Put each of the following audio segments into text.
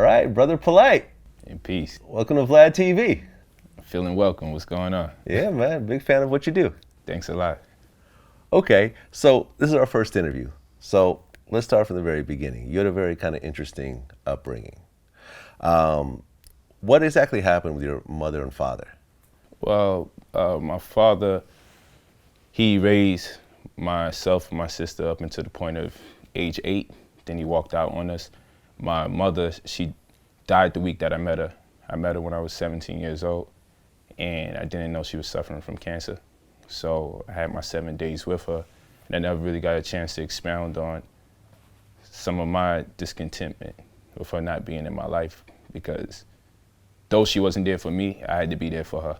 right, Brother Polight. In peace. Welcome to Vlad TV. Feeling welcome. What's going on? Yeah, man. Big fan of what you do. Thanks a lot. Okay, so this is our first interview. So let's start from the very beginning. You had a very kind of interesting upbringing. What exactly happened with your mother and father? Well, my father, he raised myself and my sister up until the point of age 8. Then he walked out on us. My mother, she died the week that I met her. I met her when I was 17 years old, and I didn't know she was suffering from cancer. So I had my 7 days with her, and I never really got a chance to expound on some of my discontentment with her not being in my life, because though she wasn't there for me, I had to be there for her.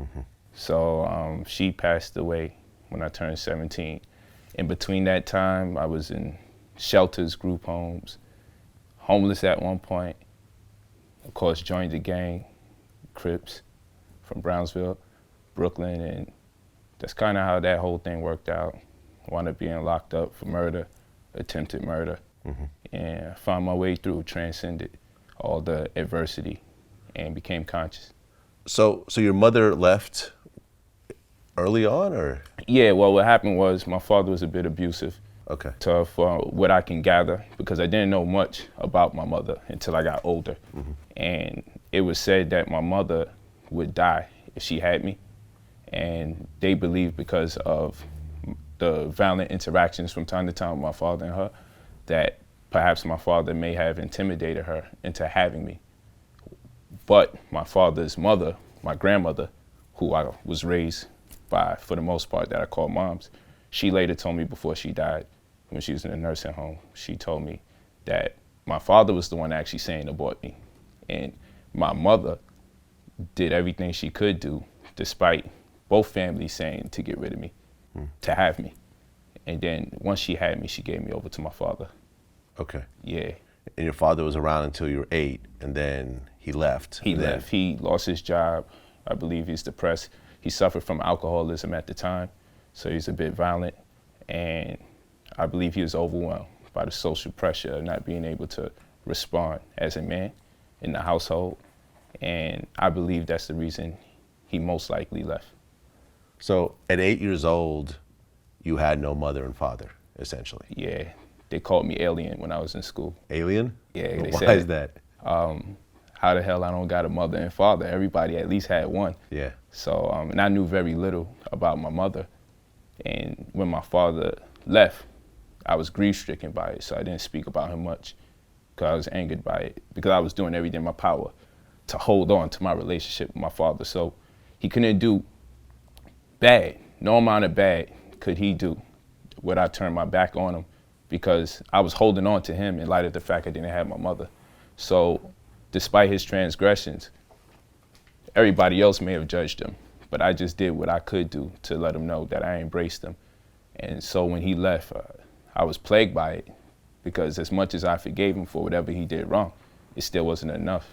Mm-hmm. So she passed away when I turned 17. In between that time, I was in shelters, group homes, homeless at one point. Of course, joined the gang, Crips, from Brownsville, Brooklyn, and that's kind of how that whole thing worked out. Wound up being locked up for murder, attempted murder, and I found my way through, transcended all the adversity, and became conscious. So your mother left early on, or? Yeah, well, what happened was my father was a bit abusive. Okay. To what I can gather, because I didn't know much about my mother until I got older. Mm-hmm. And it was said that my mother would die if she had me. And they believed, because of the violent interactions from time to time with my father and her, that perhaps my father may have intimidated her into having me. But my father's mother, my grandmother, who I was raised by, for the most part, that I call moms, she later told me before she died, when she was in a nursing home, she told me that my father was the one actually saying abort me. And my mother did everything she could do, despite both families saying to get rid of me, to have me. And then once she had me, she gave me over to my father. Okay. Yeah. And your father was around until you were 8, and then he left. He left. He lost his job. I believe he's depressed. He suffered from alcoholism at the time, so he's a bit violent. And I believe he was overwhelmed by the social pressure of not being able to respond as a man in the household. And I believe that's the reason he most likely left. So at 8 years old, you had no mother and father, essentially. Yeah, they called me alien when I was in school. Alien? Yeah, they Why said, is that? How the hell I don't got a mother and father? Everybody at least had one. Yeah. So, and I knew very little about my mother. And when my father left, I was grief-stricken by it, so I didn't speak about him much, because I was angered by it, because I was doing everything in my power to hold on to my relationship with my father. So he couldn't do bad. No amount of bad could he do when I turned my back on him, because I was holding on to him in light of the fact I didn't have my mother. So despite his transgressions, everybody else may have judged him, but I just did what I could do to let him know that I embraced him. And so when he left, I was plagued by it, because as much as I forgave him for whatever he did wrong, it still wasn't enough.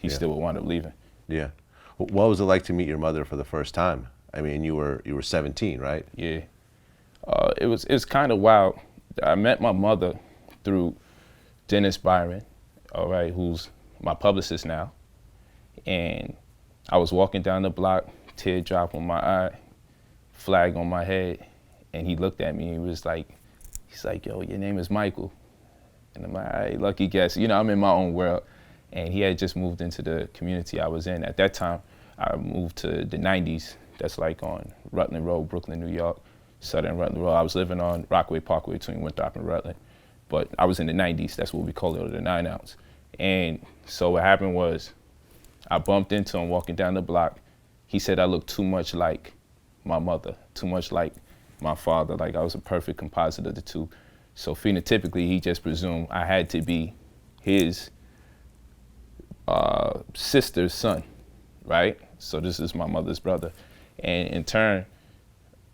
He still would wind up leaving. Yeah. What was it like to meet your mother for the first time? I mean, you were 17, right? Yeah. It was kind of wild. I met my mother through Dennis Byron, all right, who's my publicist now. And I was walking down the block, teardrop on my eye, flag on my head, and he looked at me and he's like, yo, your name is Michael. And I'm like, all right, lucky guess. You know, I'm in my own world. And he had just moved into the community I was in. At that time, I moved to the 90s. That's like on Rutland Road, Brooklyn, New York, Southern Rutland Road. I was living on Rockaway Parkway between Winthrop and Rutland. But I was in the 90s. That's what we call it, the 9 ounce. And so what happened was I bumped into him walking down the block. He said I looked too much like my mother, too much like my father, like I was a perfect composite of the two. So phenotypically, he just presumed I had to be his sister's son, right? So this is my mother's brother. And in turn,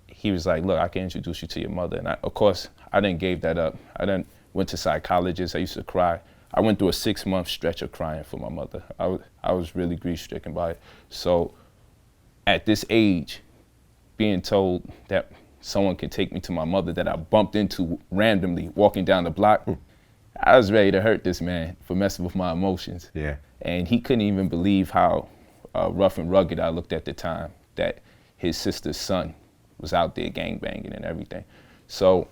he was like, look, I can introduce you to your mother. And of course, I didn't gave that up. I went to psychologists. I used to cry. I went through a 6-month stretch of crying for my mother. I was really grief-stricken by it. So at this age, being told that someone could take me to my mother that I bumped into randomly walking down the block, I was ready to hurt this man for messing with my emotions. Yeah. And he couldn't even believe how rough and rugged I looked at the time, that his sister's son was out there gangbanging and everything. So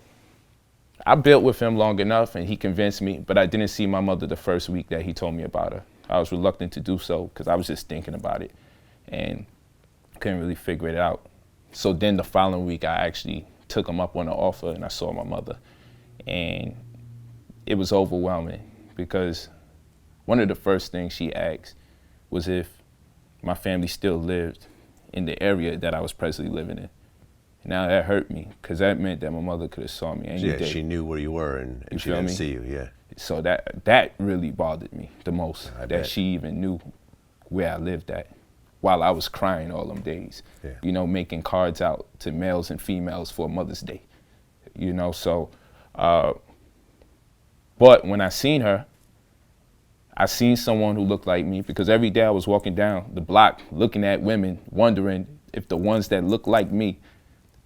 I built with him long enough and he convinced me, but I didn't see my mother the first week that he told me about her. I was reluctant to do so because I was just thinking about it and couldn't really figure it out. So then the following week I actually took him up on the offer and I saw my mother. And it was overwhelming because one of the first things she asked was if my family still lived in the area that I was presently living in. Now that hurt me because that meant that my mother could have saw me any day. She knew where you were and she didn't see you, yeah. So that really bothered me the most, I that bet. she even knew where I lived at while I was crying all them days, Yeah. you know, making cards out to males and females for Mother's Day, you know, so, but when I seen her, I seen someone who looked like me because every day I was walking down the block looking at women, wondering if the ones that look like me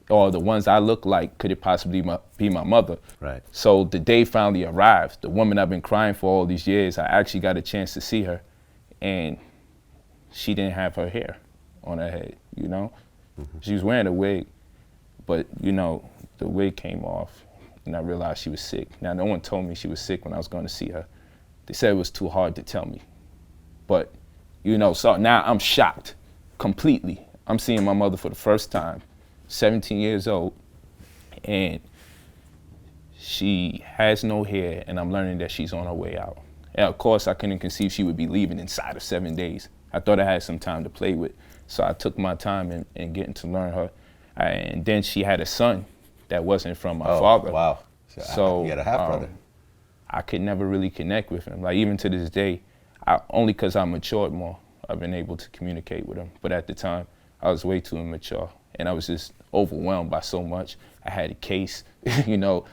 or the ones I look like, could it possibly be my mother? Right. So the day finally arrived. The woman I've been crying for all these years, I actually got a chance to see her, and she didn't have her hair on her head, you know? Mm-hmm. She was wearing a wig, but, you know, the wig came off, and I realized she was sick. Now, no one told me she was sick when I was going to see her. They said it was too hard to tell me. But, you know, so now I'm shocked completely. I'm seeing my mother for the first time, 17 years old, and she has no hair, and I'm learning that she's on her way out. And of course, I couldn't conceive she would be leaving inside of 7 days. I thought I had some time to play with, so I took my time in getting to learn her. And then she had a son that wasn't from my father. Wow. So you had a half-brother. I could never really connect with him. Like, even to this day, only because I matured more, I've been able to communicate with him. But at the time, I was way too immature, and I was just overwhelmed by so much. I had a case, you know.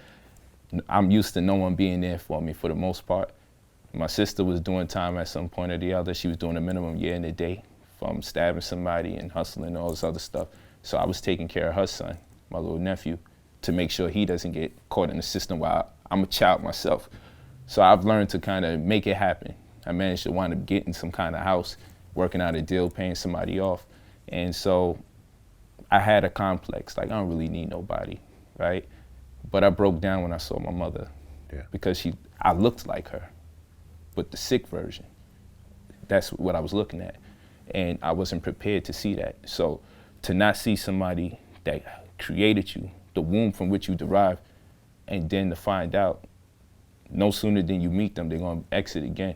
I'm used to no one being there for me for the most part. My sister was doing time at some point or the other. She was doing a minimum year and a day from stabbing somebody and hustling and all this other stuff. So I was taking care of her son, my little nephew, to make sure he doesn't get caught in the system while I'm a child myself. So I've learned to kind of make it happen. I managed to wind up getting some kind of house, working out a deal, paying somebody off. And so I had a complex, like I don't really need nobody, right? But I broke down when I saw my mother, because I looked like her, but the sick version. That's what I was looking at. And I wasn't prepared to see that. So to not see somebody that created you, the womb from which you derive, and then to find out no sooner than you meet them, they're gonna exit again,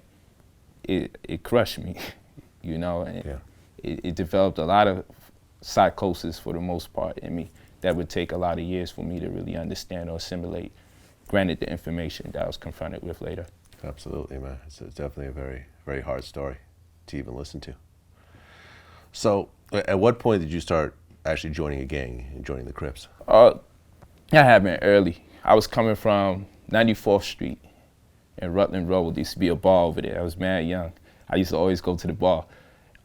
it crushed me, you know? And it developed a lot of psychosis for the most part in me that would take a lot of years for me to really understand or assimilate, granted the information that I was confronted with later. Absolutely, man. It's definitely a very, very hard story to even listen to. So at what point did you start actually joining a gang and joining the Crips? That happened early. I was coming from 94th Street and Rutland Road. There used to be a bar over there. I was mad young. I used to always go to the bar.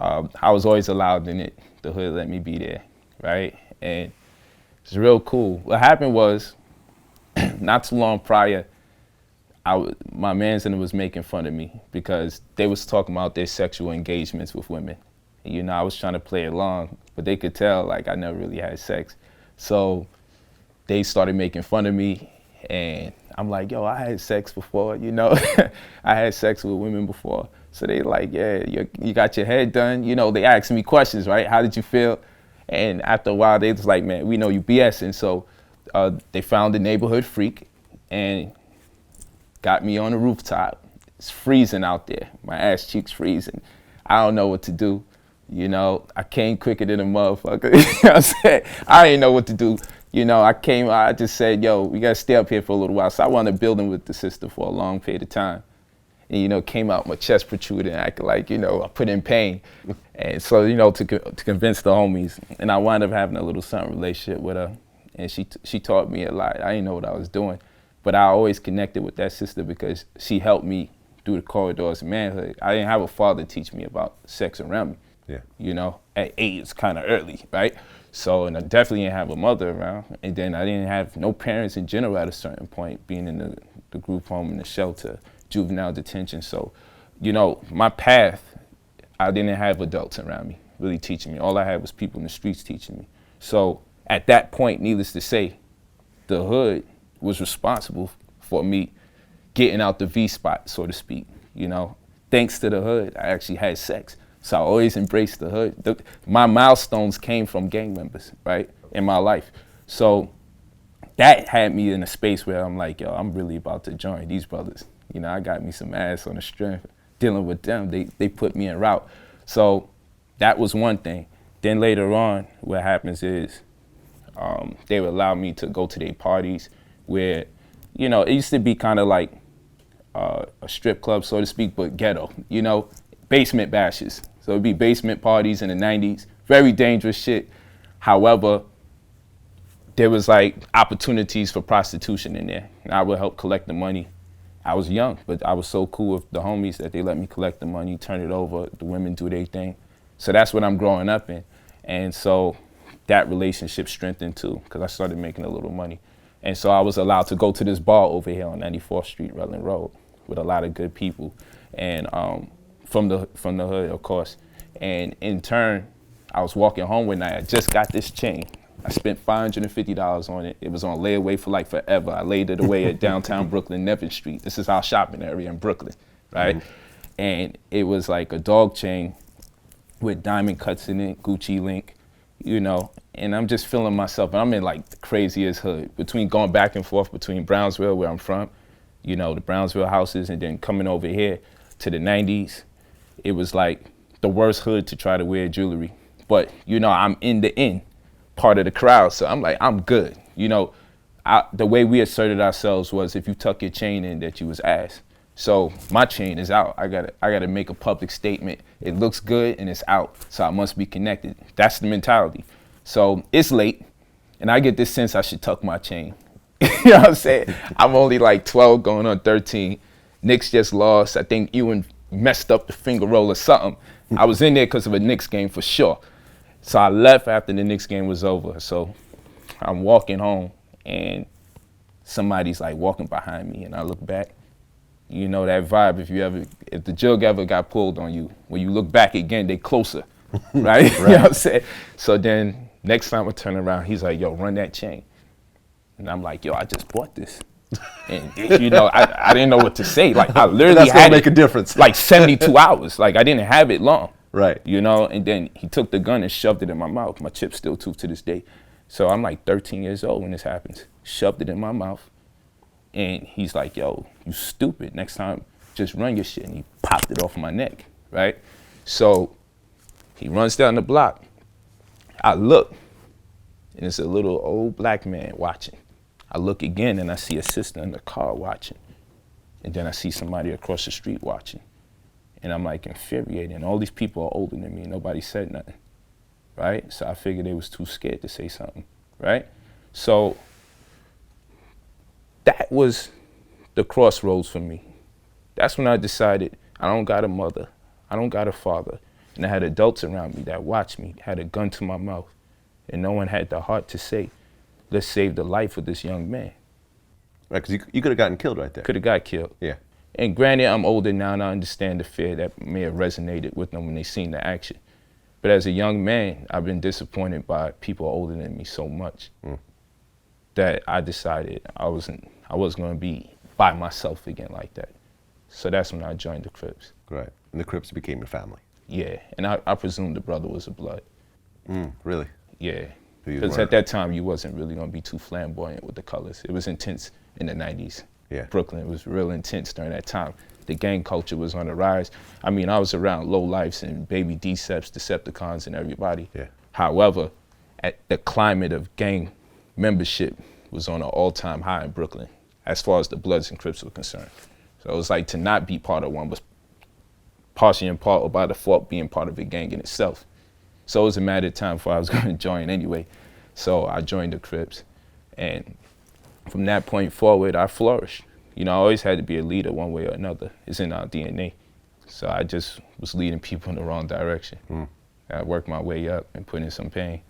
I was always allowed in it. The hood let me be there, right? And it's real cool. What happened was, not too long prior, my mans and them was making fun of me because they was talking about their sexual engagements with women. And, you know, I was trying to play along, but they could tell, like, I never really had sex. So they started making fun of me, and I'm like, yo, I had sex before, you know? I had sex with women before. So they like, yeah, you got your head done. You know, they asked me questions, right? How did you feel? And after a while, they was like, man, we know you BSing. So they found the neighborhood freak and got me on the rooftop. It's freezing out there. My ass cheeks freezing. I don't know what to do. You know, I came quicker than a motherfucker. You know what I'm saying? I didn't know what to do. You know, I just said, yo, we gotta stay up here for a little while. So I wound up building with the sister for a long period of time. And, you know, came out, my chest protruded, and acted like, you know, I put in pain. And so, you know, to convince the homies. And I wound up having a little something relationship with her. And she taught me a lot. I didn't know what I was doing. But I always connected with that sister because she helped me through the corridors of manhood. I didn't have a father teach me about sex around me. Yeah. You know, at 8, it's kind of early, right? So, and I definitely didn't have a mother around. And then I didn't have no parents in general at a certain point, being in the group home, in the shelter, juvenile detention. So, you know, my path, I didn't have adults around me really teaching me. All I had was people in the streets teaching me. So at that point, needless to say, the hood was responsible for me getting out the V spot, so to speak. You know, thanks to the hood, I actually had sex. So I always embraced the hood. My milestones came from gang members, right, in my life. So that had me in a space where I'm like, yo, I'm really about to join these brothers. You know, I got me some ass on the strength. Dealing with them, they put me en route. So that was one thing. Then later on, what happens is they would allow me to go to their parties where, you know, it used to be kind of like a strip club, so to speak, but ghetto, you know, basement bashes. So it'd be basement parties in the 90s, very dangerous shit. However, there was like opportunities for prostitution in there. And I would help collect the money. I was young, but I was so cool with the homies that they let me collect the money, turn it over, the women do their thing. So that's what I'm growing up in. And so that relationship strengthened too, because I started making a little money. And so I was allowed to go to this bar over here on 94th Street, Rutland Road, with a lot of good people, and from the hood, of course. And in turn, I was walking home one night. I just got this chain. I spent $550 on it. It was on layaway for like forever. I laid it away at downtown Brooklyn, Nevin Street. This is our shopping area in Brooklyn, right? Mm-hmm. And it was like a dog chain with diamond cuts in it, Gucci link, you know, and I'm just feeling myself. And I'm in like the craziest hood, between going back and forth between Brownsville, where I'm from, you know, the Brownsville houses, and then coming over here to the 90s. It was like the worst hood to try to wear jewelry. But, you know, I'm in the in part of the crowd, so I'm like, I'm good. You know, the way we asserted ourselves was, if you tuck your chain in, that you was ass. So my chain is out. I gotta make a public statement. It looks good and it's out, so I must be connected. That's the mentality. So it's late, and I get this sense I should tuck my chain. You know what I'm saying? I'm only like 12 going on 13. Knicks just lost. I think Ewan messed up the finger roll or something. I was in there because of a Knicks game for sure. So I left after the Knicks game was over. So I'm walking home, and somebody's like walking behind me, and I look back. You know that vibe, if the jug ever got pulled on you, when you look back again, they closer, right? You know what I'm saying? So then next time I turn around, he's like, yo, run that chain. And I'm like, yo, I just bought this. And you know, I didn't know what to say. Like, I literally had make a difference. Like 72 hours. Like, I didn't have it long. Right. You know, and then he took the gun and shoved it in my mouth. My chip's still tooth to this day. So I'm like 13 years old when this happens. Shoved it in my mouth. And he's like, yo, you stupid. Next time, just run your shit. And he popped it off my neck, right? So he runs down the block. I look, and it's a little old black man watching. I look again, and I see a sister in the car watching. And then I see somebody across the street watching. And I'm like infuriated. And all these people are older than me. Nobody said nothing, right? So I figured they was too scared to say something, right? So that was the crossroads for me. That's when I decided I don't got a mother, I don't got a father, and I had adults around me that watched me, had a gun to my mouth, and no one had the heart to say, let's save the life of this young man. Right, because you could have gotten killed right there. Could have got killed. Yeah. And granted, I'm older now, and I understand the fear that may have resonated with them when they seen the action. But as a young man, I've been disappointed by people older than me so much that I decided I wasn't going to be by myself again like that. So that's when I joined the Crips. Right. And the Crips became your family. Yeah. And I presumed the brother was a blood. Really? Yeah. Because at that time, you wasn't really going to be too flamboyant with the colors. It was intense in the 90s. Yeah. Brooklyn was real intense during that time. The gang culture was on the rise. I mean, I was around low lifes and baby Deceps, Decepticons, and everybody. Yeah. However, the climate of gang membership was on an all-time high in Brooklyn, as far as the Bloods and Crips were concerned. So it was like, to not be part of one was partially in part or by default being part of a gang in itself. So it was a matter of time before I was going to join anyway. So I joined the Crips, and from that point forward, I flourished. You know, I always had to be a leader one way or another. It's in our DNA. So I just was leading people in the wrong direction. I worked my way up and put in some pain.